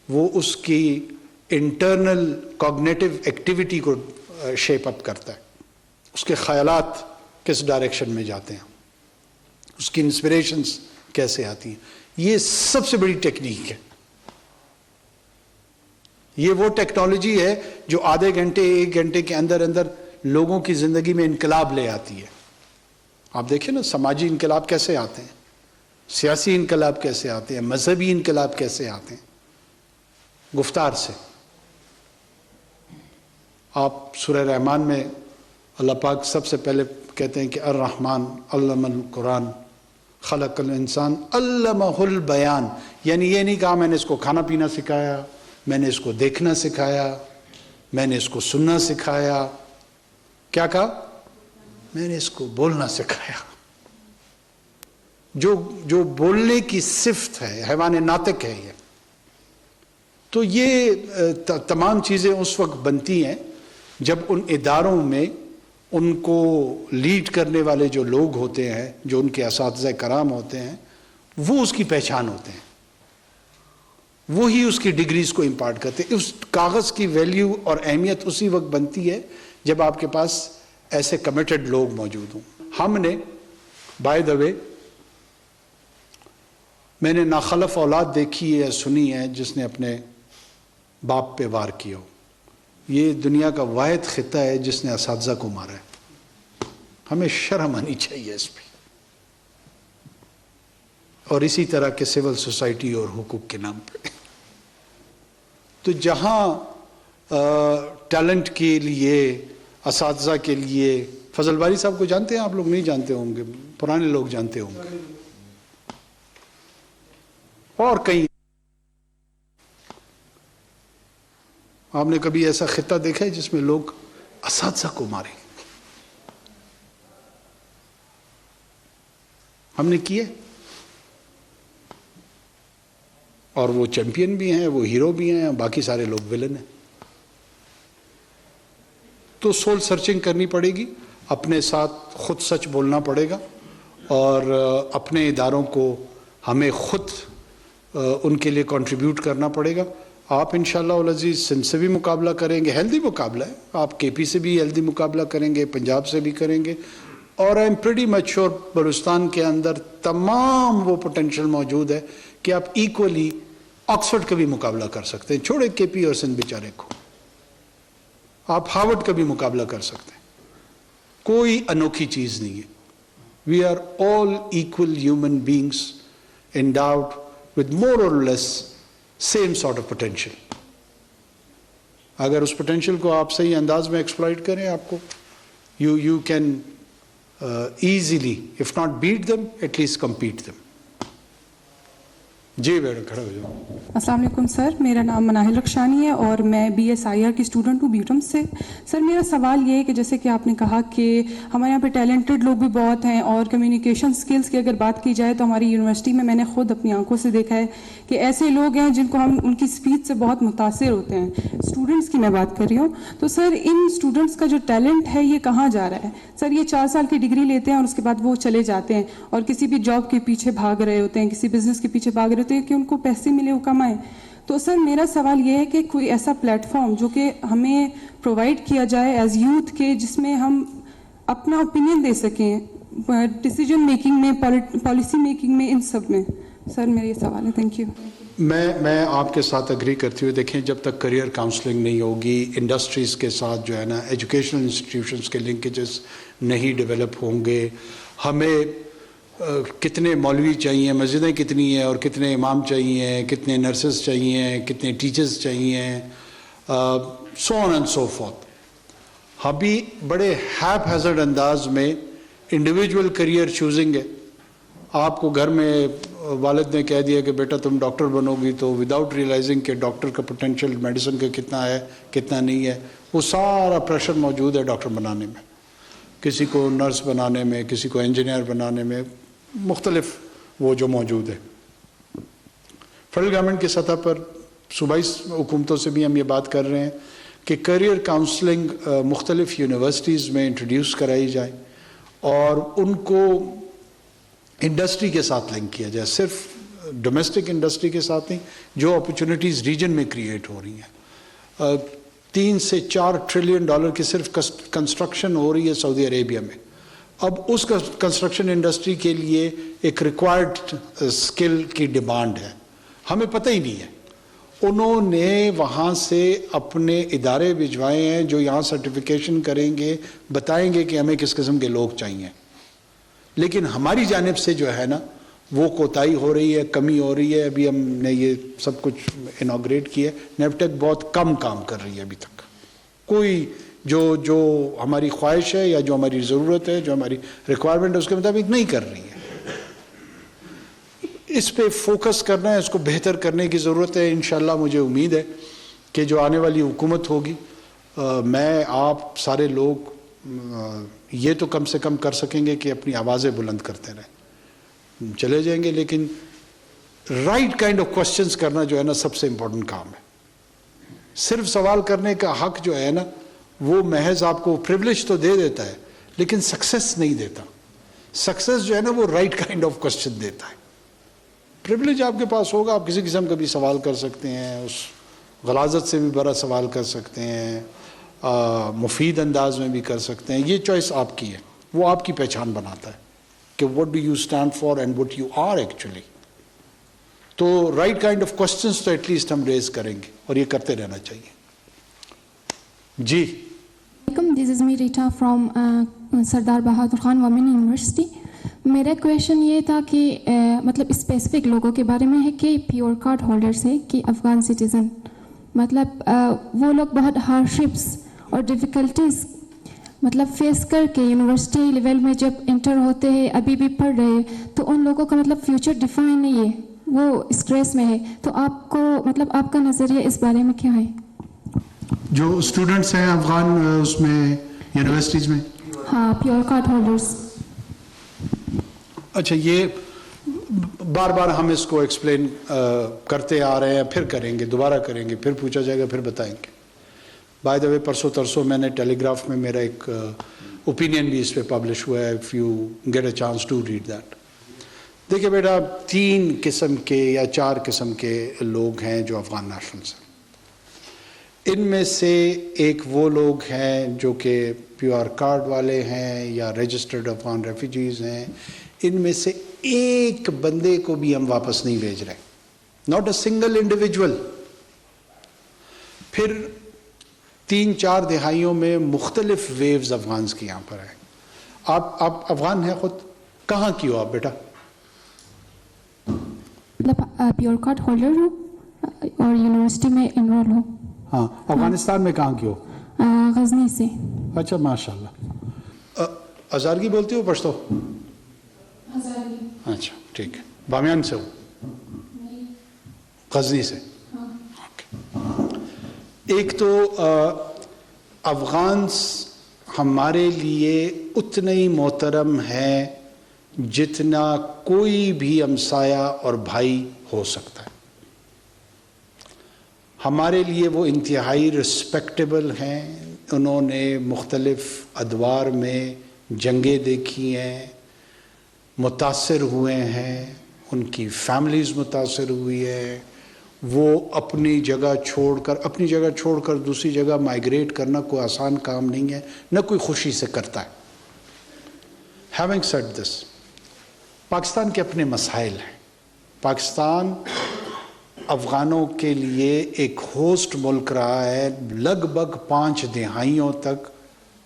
وہ اس کی انٹرنل کوگنیٹو ایکٹیویٹی کو شیپ اپ کرتا ہے. اس کے خیالات کس ڈائریکشن میں جاتے ہیں, اس کی انسپریشنز کیسے آتی ہیں. یہ سب سے بڑی ٹیکنیک ہے. یہ وہ ٹیکنالوجی ہے جو آدھے گھنٹے 1 گھنٹے کے اندر اندر لوگوں کی زندگی میں انقلاب لے آتی ہے. آپ دیکھیں نا سماجی انقلاب کیسے آتے ہیں, سیاسی انقلاب کیسے آتے ہیں, مذہبی انقلاب کیسے آتے ہیں. گفتار سے. آپ سورہ رحمان میں اللہ پاک سب سے پہلے کہتے ہیں کہ الرحمن علم القرآن خلق الانسان علمہ البیان. یعنی یہ نہیں کہا میں نے اس کو کھانا پینا سکھایا, میں نے اس کو دیکھنا سکھایا, میں نے اس کو سننا سکھایا. کیا کہا؟ میں نے اس کو بولنا سکھایا. جو بولنے کی صفت ہے, حیوان ناطق ہے یہ. تو یہ تمام چیزیں اس وقت بنتی ہیں جب ان اداروں میں ان کو لیڈ کرنے والے جو لوگ ہوتے ہیں, جو ان کے اساتذہ کرام ہوتے ہیں, وہ اس کی پہچان ہوتے ہیں, وہی اس کی ڈگریز کو امپارٹ کرتے ہیں. اس کاغذ کی ویلیو اور اہمیت اسی وقت بنتی ہے جب آپ کے پاس ایسے کمیٹڈ لوگ موجود ہوں. ہم نے بائی دا وے میں نے ناخلف اولاد دیکھی ہے, سنی ہے, جس نے اپنے باپ پہ وار کیا ہو. یہ دنیا کا واحد خطہ ہے جس نے اساتذہ کو مارا ہے. ہمیں شرم آنی چاہیے اس پہ. اور اسی طرح کے سول سوسائٹی اور حقوق کے نام پہ. تو جہاں ٹیلنٹ کے لیے, اساتذہ کے لیے, فضل باری صاحب کو جانتے ہیں آپ لوگ؟ نہیں جانتے ہوں گے, پرانے لوگ جانتے ہوں گے. اور کئی. آپ نے کبھی ایسا خطہ دیکھا ہے جس میں لوگ اساتذہ کو مارے؟ ہم نے کیے, اور وہ چیمپئن بھی ہیں, وہ ہیرو بھی ہیں, باقی سارے لوگ ولن ہیں. تو سول سرچنگ کرنی پڑے گی, اپنے ساتھ خود سچ بولنا پڑے گا, اور اپنے اداروں کو ہمیں خود ان کے لیے کنٹریبیوٹ کرنا پڑے گا. آپ انشاءاللہ العزیز سندھ سے بھی مقابلہ کریں گے, ہیلدی مقابلہ ہے. آپ کے پی سے بھی ہیلدی مقابلہ کریں گے, پنجاب سے بھی کریں گے, اور I am pretty much sure Balochistan کے اندر تمام وہ پوٹینشیل موجود ہے کہ آپ ایکولی آکسفورڈ کا بھی مقابلہ کر سکتے ہیں. چھوڑے کے پی اور سندھ بیچارے کو, آپ ہارورڈ کا بھی مقابلہ کر سکتے ہیں. کوئی انوکھی چیز نہیں ہے. We are all equal human beings endowed with more or less same sort of potential. اگر اس پوٹینشیل کو آپ صحیح انداز میں ایکسپلائٹ کریں, آپ کو you can easily if not beat them at least compete them. جی بیٹا کھڑا ہو جاؤ. السلام علیکم سر, میرا نام مناہل رخشانی ہے اور میں بی ایس آئی آر کی اسٹوڈنٹ ہوں بیوٹم سے. سر میرا سوال یہ ہے کہ جیسے کہ آپ نے کہا کہ ہمارے یہاں پہ ٹیلنٹڈ لوگ بھی بہت ہیں, اور کمیونیکیشن سکلز کی اگر بات کی جائے تو ہماری یونیورسٹی میں نے خود اپنی آنکھوں سے دیکھا ہے کہ ایسے لوگ ہیں جن کو ہم ان کی اسپیچ سے بہت متاثر ہوتے ہیں. اسٹوڈنٹس کی میں بات کر رہی ہوں. تو سر ان اسٹوڈنٹس کا جو ٹیلنٹ ہے یہ کہاں جا رہا ہے؟ سر یہ 4 سال کی ڈگری لیتے ہیں اور اس کے بعد وہ چلے جاتے ہیں اور کسی بھی جاب کے پیچھے بھاگ رہے ہوتے ہیں, کسی بزنس کے پیچھے بھاگ رہے ہوتے ہیں کہ ان کو پیسے ملے وہ کمائیں. تو سر میرا سوال یہ ہے کہ کوئی ایسا پلیٹ فارم جو کہ ہمیں پرووائڈ کیا جائے ایز یوتھ کے, جس میں ہم اپنا اوپینین دے سکیں ڈیسیجن میکنگ میں, پالیسی میکنگ میں, ان سب میں. سر میرا یہ سوال ہے. Thank you. میں آپ کے ساتھ اگری کرتی ہوئے, دیکھیں جب تک کریئر کاؤنسلنگ نہیں ہوگی, انڈسٹریز کے ساتھ جو ہے نا ایجوکیشنل انسٹیٹیوشنز کے لنکیجز نہیں ڈیولپ ہوں گے, ہمیں کتنے مولوی چاہیے, مسجدیں کتنی ہیں, اور کتنے امام چاہیے, کتنے نرسز چاہیے, کتنے ٹیچرز چاہیے, سو آن اینڈ سو فورتھ. ابھی بڑے ہیپ ہیزرڈ انداز میں انڈیویجول کریئر چوزنگ ہے. آپ کو گھر میں والد نے کہہ دیا کہ بیٹا تم ڈاکٹر بنو گی, تو وداؤٹ ریئلائزنگ کہ ڈاکٹر کا پوٹینشیل میڈیسن کا کتنا ہے کتنا نہیں ہے, وہ سارا پریشر موجود ہے ڈاکٹر بنانے میں, کسی کو نرس بنانے میں, کسی کو انجینئر بنانے میں, مختلف وہ جو موجود ہے. فیڈرل گورنمنٹ کی سطح پر صوبائی حکومتوں سے بھی ہم یہ بات کر رہے ہیں کہ کیریئر کاؤنسلنگ مختلف یونیورسٹیز میں انٹروڈیوس کرائی جائے اور ان کو انڈسٹری کے ساتھ لنک کیا جائے, صرف ڈومیسٹک انڈسٹری کے ساتھ نہیں, جو اپرچونیٹیز ریجن میں کریٹ ہو رہی ہیں. 3 سے 4 ٹریلین ڈالر کی صرف کنسٹرکشن ہو رہی ہے سعودی عربیہ میں. اب اس کنسٹرکشن انڈسٹری کے لیے ایک ریکوائرڈ اسکل کی ڈیمانڈ ہے, ہمیں پتہ ہی نہیں ہے. انہوں نے وہاں سے اپنے ادارے بھجوائے ہیں جو یہاں سرٹیفیکیشن کریں گے, بتائیں گے کہ ہمیں کس قسم کے لوگ چاہیے, لیکن ہماری جانب سے جو ہے نا وہ کوتاہی ہو رہی ہے, کمی ہو رہی ہے. ابھی ہم نے یہ سب کچھ انوگریٹ کیا ہے. نیفٹیک بہت کم کام کر رہی ہے ابھی تک. کوئی جو ہماری خواہش ہے یا جو ہماری ضرورت ہے, جو ہماری ریکوائرمنٹ ہے, اس کے مطابق نہیں کر رہی ہے. اس پہ فوکس کرنا ہے, اس کو بہتر کرنے کی ضرورت ہے. انشاءاللہ مجھے امید ہے کہ جو آنے والی حکومت ہوگی, میں آپ سارے لوگ یہ تو کم سے کم کر سکیں گے کہ اپنی آوازیں بلند کرتے رہیں. چلے جائیں گے, لیکن رائٹ کائنڈ آف کوسچنز کرنا جو ہے نا سب سے امپورٹنٹ کام ہے. صرف سوال کرنے کا حق جو ہے نا وہ محض آپ کو پریولیج تو دے دیتا ہے لیکن سکسیس نہیں دیتا. سکسیس جو ہے نا وہ رائٹ کائنڈ آف کوسچن دیتا ہے. پریولیج آپ کے پاس ہوگا, آپ کسی قسم کا بھی سوال کر سکتے ہیں, اس غلاظت سے بھی بڑا سوال کر سکتے ہیں, مفید انداز میں بھی کر سکتے ہیں. یہ چوائس آپ کی ہے, وہ آپ کی پہچان بناتا ہے کہ what do you stand for and what you are actually. تو رائٹ کائنڈ آف کوسچنس تو ایٹ لیسٹ ہم ریز کریں گے اور یہ کرتے رہنا چاہیے. جی دس از می ریٹا from Sardar Bahadur Khan women university. میرا کویشچن یہ تھا کہ مطلب اسپیسیفک لوگوں کے بارے میں ہے کہ پیور کارڈ ہولڈرس ہے کہ افغان سٹیزن, مطلب وہ لوگ بہت ہارڈشپس اور ڈیفیکلٹیز مطلب فیس کر کے یونیورسٹی لیول میں جب انٹر ہوتے ہیں, ابھی بھی پڑھ رہے ہیں, تو ان لوگوں کا مطلب فیوچر ڈیفائن نہیں ہے, وہ اسٹریس میں ہے. تو آپ کو مطلب آپ کا نظریہ اس بارے میں کیا ہے؟ جو اسٹوڈنٹس ہیں افغان اس میں یونیورسٹیز میں, ہاں پیور کارڈ ہولڈرس. اچھا, یہ بار بار ہم اس کو ایکسپلین کرتے آ رہے ہیں, پھر کریں گے, دوبارہ کریں گے, پھر پوچھا جائے گا, پھر بتائیں گے. بائی دا وے پرسوں ترسوں میں نے ٹیلی گراف میں میرا ایک اوپینین بھی اس پہ پبلش ہوا ہے, if you get a chance to read that. دیکھیں بیٹا, 3 قسم کے یا 4 قسم کے لوگ ہیں جو افغان نیشنلز ہیں. ان میں سے ایک وہ لوگ ہیں جو کہ پیور کارڈ والے ہیں یا رجسٹرڈ افغان ریفیوجیز ہیں. ان میں سے ایک بندے کو بھی ہم واپس نہیں بھیج رہے, ناٹ اے سنگل انڈیویجول. پھر 3-4 دہائیوں میں مختلف ویوز افغانز کی یہاں پر ہیں. آپ افغان ہیں خود, کہاں کی ہو آپ بیٹا؟ مطلب پیور کارڈ ہولڈر ہوں اور یونیورسٹی میں انرول ہوں. ہاں, افغانستان میں کہاں کی ہو؟ غزنی سے. اچھا, ماشاء اللہ. ہزارگی بولتی ہو پشتو؟ اچھا ٹھیک ہے. بامیان سے ہو؟ غزنی سے. ایک تو افغانس ہمارے لیے اتنے ہی محترم ہیں جتنا کوئی بھی ہمسایہ اور بھائی ہو سکتا ہے. ہمارے لیے وہ انتہائی رسپیکٹیبل ہیں. انہوں نے مختلف ادوار میں جنگیں دیکھی ہیں, متاثر ہوئے ہیں, ان کی فیملیز متاثر ہوئی ہے. وہ اپنی جگہ چھوڑ کر دوسری جگہ مائیگریٹ کرنا کوئی آسان کام نہیں ہے, نہ کوئی خوشی سے کرتا ہے. ہیونگ سیڈ دس, پاکستان کے اپنے مسائل ہیں. پاکستان افغانوں کے لیے ایک ہوسٹ ملک رہا ہے لگ بھگ 5 دہائیوں تک,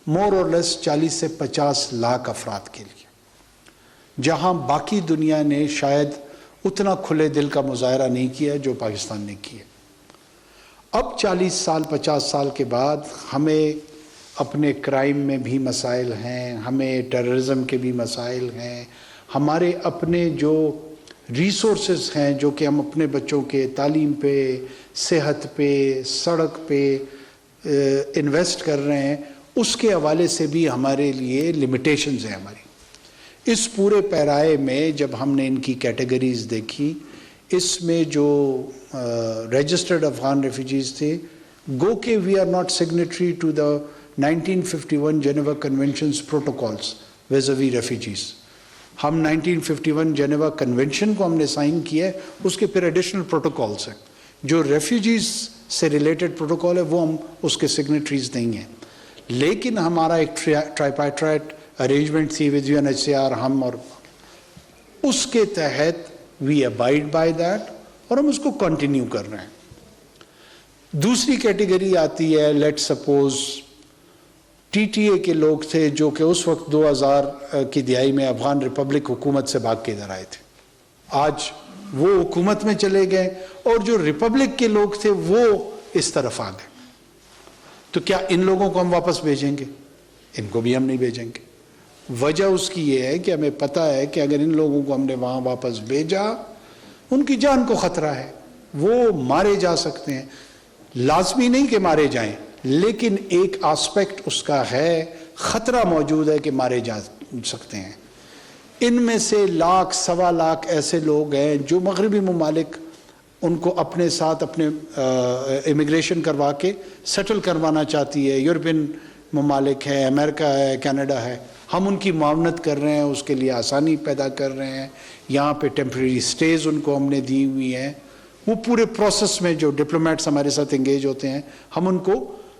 مور اور لیس 40 سے 50 لاکھ افراد کے لیے, جہاں باقی دنیا نے شاید اتنا کھلے دل کا مظاہرہ نہیں کیا جو پاکستان نے کیا. اب 40 سال 50 سال کے بعد ہمیں اپنے کرائم میں بھی مسائل ہیں, ہمیں ٹیررزم کے بھی مسائل ہیں, ہمارے اپنے جو ریسورسز ہیں جو کہ ہم اپنے بچوں کے تعلیم پہ, صحت پہ, سڑک پہ انویسٹ کر رہے ہیں, اس کے حوالے سے بھی ہمارے لیے لمیٹیشنز ہیں ہماری. اس پورے پیرائے میں جب ہم نے ان کی کیٹیگریز دیکھی, اس میں جو رجسٹرڈ افغان ریفیوجیز تھے, گو کہ we are not signatory to the 1951 Geneva conventions protocols vis a vis refugees. ہم 1951 جنیوا کنونشن کو ہم نے سائن کیا ہے, اس کے پھر ایڈیشنل پروٹوکالز ہیں. جو ریفیوجیز سے ریلیٹڈ پروٹوکال ہے وہ ہم اس کے سگنیٹریز نہیں ہیں, لیکن ہمارا ایک ٹرائپیٹرائٹ ارینجمنٹ تھی ود UNHCR, ہم اور اس کے تحت وی ابائڈ بائی دیٹ اور ہم اس کو کنٹینیو کر رہے ہیں. دوسری کیٹیگری آتی ہے, لیٹ سپوز TTA کے لوگ تھے جو کہ اس وقت 2000 کی دہائی میں افغان ریپبلک حکومت سے بھاگ کے ادھر آئے تھے. آج وہ حکومت میں چلے گئے اور جو ریپبلک کے لوگ تھے وہ اس طرف آ گئے. تو کیا ان لوگوں کو ہم واپس بھیجیں گے؟ ان کو بھی ہم نہیں بھیجیں گے. وجہ اس کی یہ ہے کہ ہمیں پتہ ہے کہ اگر ان لوگوں کو ہم نے وہاں واپس بھیجا ان کی جان کو خطرہ ہے, وہ مارے جا سکتے ہیں. لازمی نہیں کہ مارے جائیں, لیکن ایک آسپیکٹ اس کا ہے, خطرہ موجود ہے کہ مارے جا سکتے ہیں. ان میں سے 1,00,000 سوا لاکھ ایسے لوگ ہیں جو مغربی ممالک ان کو اپنے ساتھ اپنے امیگریشن کروا کے سیٹل کروانا چاہتی ہے. یورپین ممالک ہے, امریکہ ہے, کینیڈا ہے. ہم ان کی معاونت کر رہے ہیں, اس کے لیے آسانی پیدا کر رہے ہیں. یہاں پہ ٹیمپریری سٹیز ان کو ہم نے دی ہوئی ہیں. وہ پورے پروسیس میں جو ڈپلومیٹس ہمارے ساتھ انگیج ہوتے ہیں ہم ان کو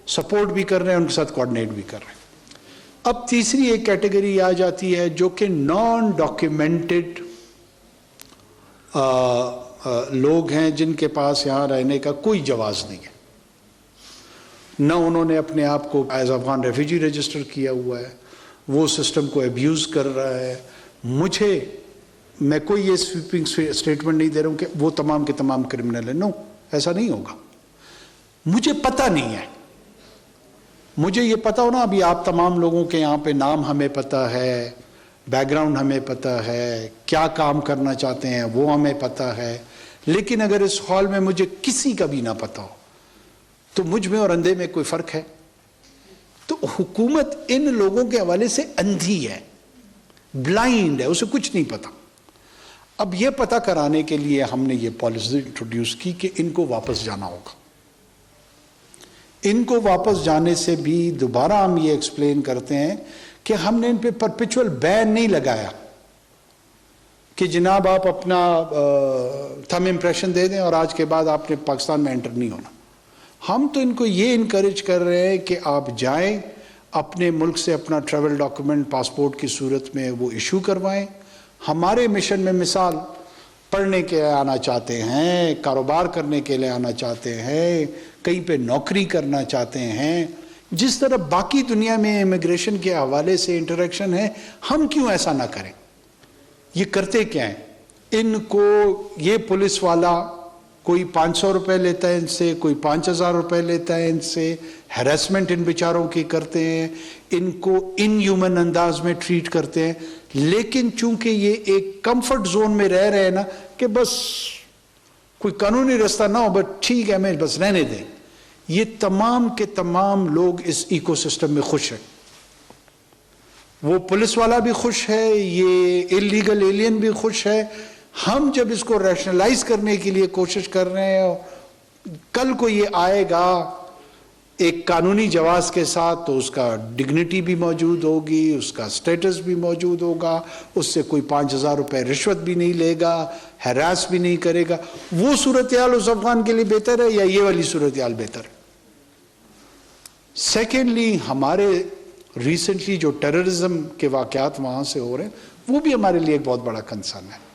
سپورٹ بھی کر رہے ہیں, ان کے ساتھ کوآرڈینیٹ بھی کر رہے ہیں. اب تیسری ایک کیٹیگری آ جاتی ہے جو کہ نان ڈاکیومنٹڈ لوگ ہیں جن کے پاس یہاں رہنے کا کوئی جواز نہیں ہے, نہ انہوں نے اپنے آپ کو ایز افغان ریفیوجی رجسٹر کیا ہوا ہے, وہ سسٹم کو ابیوز کر رہا ہے. میں کوئی یہ سویپنگ اسٹیٹمنٹ نہیں دے رہا ہوں کہ وہ تمام کے تمام کرمنل ہیں, نو, ایسا نہیں ہوگا. مجھے پتہ نہیں ہے, مجھے یہ پتہ ہونا, ابھی آپ تمام لوگوں کے یہاں پہ نام ہمیں پتہ ہے, بیک گراؤنڈ ہمیں پتہ ہے, کیا کام کرنا چاہتے ہیں وہ ہمیں پتہ ہے. لیکن اگر اس ہال میں مجھے کسی کا بھی نہ پتہ ہو تو مجھ میں اور اندھے میں کوئی فرق ہے؟ تو حکومت ان لوگوں کے حوالے سے اندھی ہے, بلائنڈ ہے, اسے کچھ نہیں پتہ. اب یہ پتہ کرانے کے لیے ہم نے یہ پالیسی انٹروڈیوس کی کہ ان کو واپس جانا ہوگا. ان کو واپس جانے سے بھی دوبارہ ہم یہ ایکسپلین کرتے ہیں کہ ہم نے ان پہ پرپیچول بین نہیں لگایا کہ جناب آپ اپنا تھم امپریشن دے دیں اور آج کے بعد آپ نے پاکستان میں انٹر نہیں ہونا. ہم تو ان کو یہ انکریج کر رہے ہیں کہ آپ جائیں, اپنے ملک سے اپنا ٹریول ڈاکومنٹ پاسپورٹ کی صورت میں وہ ایشو کروائیں. ہمارے مشن میں مثال پڑھنے کے آنا چاہتے ہیں, کاروبار کرنے کے لیے آنا چاہتے ہیں, کہیں پہ نوکری کرنا چاہتے ہیں, جس طرح باقی دنیا میں امیگریشن کے حوالے سے انٹریکشن ہے, ہم کیوں ایسا نہ کریں؟ یہ کرتے کیا ہیں؟ ان کو یہ پولیس والا کوئی 500 روپے لیتا ہے ان سے, کوئی 5000 روپے لیتا ہے ان سے, ہیراسمنٹ ان بیچاروں کی کرتے ہیں, ان کو ان ہیومن انداز میں ٹریٹ کرتے ہیں. لیکن چونکہ یہ ایک کمفرٹ زون میں رہ رہے ہیں نا کہ بس کوئی قانونی رستہ نہ ہو, بس ٹھیک ہے ہمیں بس رہنے دیں, یہ تمام کے تمام لوگ اس ایکو سسٹم میں خوش ہیں. وہ پولیس والا بھی خوش ہے, یہ انلیگل ایلین بھی خوش ہے. ہم جب اس کو ریشنلائز کرنے کے لیے کوشش کر رہے ہیں, کل کو یہ آئے گا ایک قانونی جواز کے ساتھ تو اس کا ڈگنیٹی بھی موجود ہوگی, اس کا سٹیٹس بھی موجود ہوگا, اس سے کوئی 5000 روپے رشوت بھی نہیں لے گا, ہراس بھی نہیں کرے گا. وہ صورتحال اس افغان کے لیے بہتر ہے یا یہ والی صورتحال بہتر ہے؟ سیکنڈلی, ہمارے ریسنٹلی جو ٹیررزم کے واقعات وہاں سے ہو رہے ہیں وہ بھی ہمارے لیے ایک بہت بڑا کنسرن ہے.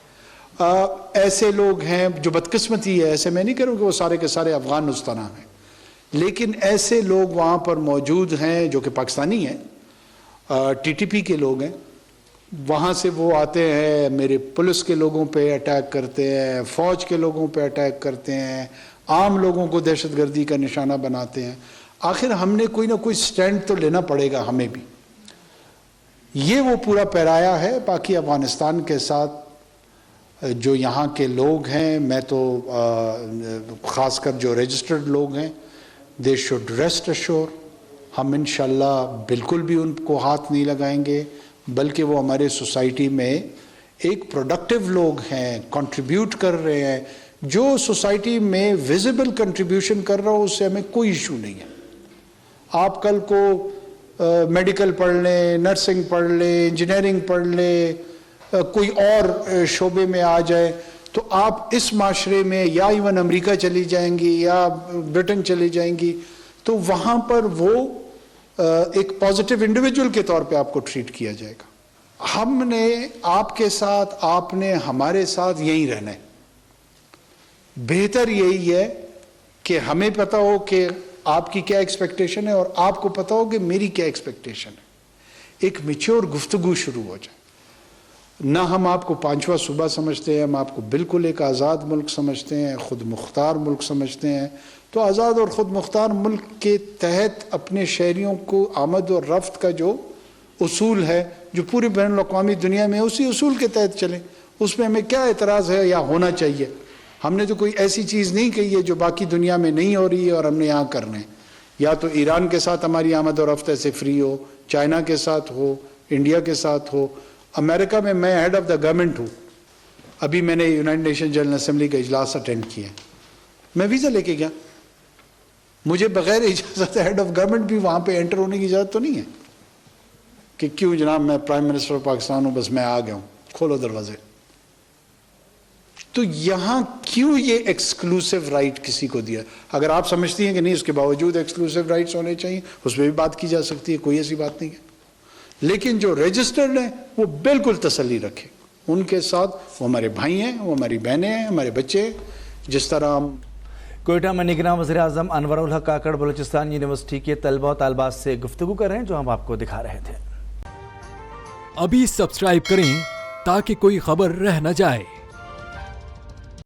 ایسے لوگ ہیں جو بدقسمتی ہے, ایسے میں نہیں کروں کہ وہ سارے کے سارے افغان اس طرح ہیں, لیکن ایسے لوگ وہاں پر موجود ہیں جو کہ پاکستانی ہیں, ٹی ٹی پی کے لوگ ہیں. وہاں سے وہ آتے ہیں, میرے پولیس کے لوگوں پہ اٹیک کرتے ہیں, فوج کے لوگوں پہ اٹیک کرتے ہیں, عام لوگوں کو دہشت گردی کا نشانہ بناتے ہیں. آخر ہم نے کوئی نہ کوئی سٹینڈ تو لینا پڑے گا ہمیں بھی. یہ وہ پورا پیرایا ہے. باقی افغانستان کے ساتھ جو یہاں کے لوگ ہیں, میں تو خاص کر جو رجسٹرڈ لوگ ہیں, دے شوڈ ریسٹ ایشور, ہم انشاءاللہ بالکل بھی ان کو ہاتھ نہیں لگائیں گے, بلکہ وہ ہمارے سوسائٹی میں ایک پروڈکٹیو لوگ ہیں, کنٹریبیوٹ کر رہے ہیں. جو سوسائٹی میں ویزیبل کنٹریبیوشن کر رہا ہو اس سے ہمیں کوئی ایشو نہیں ہے. آپ کل کو میڈیکل پڑھ لیں, نرسنگ پڑھ لیں, انجینئرنگ پڑھ لیں, کوئی اور شعبے میں آ جائے, تو آپ اس معاشرے میں یا ایون امریکہ چلی جائیں گی یا برٹن چلی جائیں گی تو وہاں پر وہ ایک پازیٹیو انڈیویجول کے طور پہ آپ کو ٹریٹ کیا جائے گا. ہم نے آپ کے ساتھ, آپ نے ہمارے ساتھ یہی رہنا ہے. بہتر یہی ہے کہ ہمیں پتہ ہو کہ آپ کی کیا ایکسپیکٹیشن ہے اور آپ کو پتہ ہو کہ میری کیا ایکسپیکٹیشن ہے. ایک میچور گفتگو شروع ہو جائے. نہ ہم آپ کو پانچواں صوبہ سمجھتے ہیں، ہم آپ کو بالکل ایک آزاد ملک سمجھتے ہیں، خود مختار ملک سمجھتے ہیں. تو آزاد اور خود مختار ملک کے تحت اپنے شہریوں کو آمد و رفت کا جو اصول ہے جو پوری بین الاقوامی دنیا میں اسی اصول کے تحت چلیں. اس میں ہمیں کیا اعتراض ہے یا ہونا چاہیے؟ ہم نے تو کوئی ایسی چیز نہیں کہی ہے جو باقی دنیا میں نہیں ہو رہی ہے اور ہم نے یہاں کرنا ہے. یا تو ایران کے ساتھ ہماری آمد و رفت ایسے فری ہو، چائنا کے ساتھ ہو، انڈیا کے ساتھ ہو. امریکہ میں میں ہیڈ آف دا گورنمنٹ ہوں. ابھی میں نے یونائٹڈ نیشن جنرل اسمبلی کا اجلاس اٹینڈ کیا. میں ویزا لے کے گیا. مجھے بغیر اجازت ہیڈ آف گورنمنٹ بھی وہاں پہ انٹر ہونے کی اجازت تو نہیں ہے کہ کیوں جناب میں پرائم منسٹر پاکستان ہوں، بس میں آ گیا ہوں، کھولو دروازے. تو یہاں کیوں یہ ایکسکلوسیو رائٹ کسی کو دیا؟ اگر آپ سمجھتی ہیں کہ نہیں اس کے باوجود ایکسکلوسیو رائٹس ہونے چاہیے، اس پہ بھی بات کی جا سکتی ہے، کوئی ایسی بات نہیں ہے. لیکن جو رجسٹرڈ ہیں وہ بالکل تسلی رکھیں ان کے ساتھ. وہ ہمارے بھائی ہیں، وہ ہماری بہنیں ہیں، ہمارے بچے ہیں. جس طرح ہم کوئٹہ میں نگراں وزیر اعظم انور الحق کاکڑ بلوچستان یونیورسٹی کے طلبہ و طالبات سے گفتگو کر رہے ہیں، جو ہم آپ کو دکھا رہے تھے. ابھی سبسکرائب کریں تاکہ کوئی خبر رہ نہ جائے.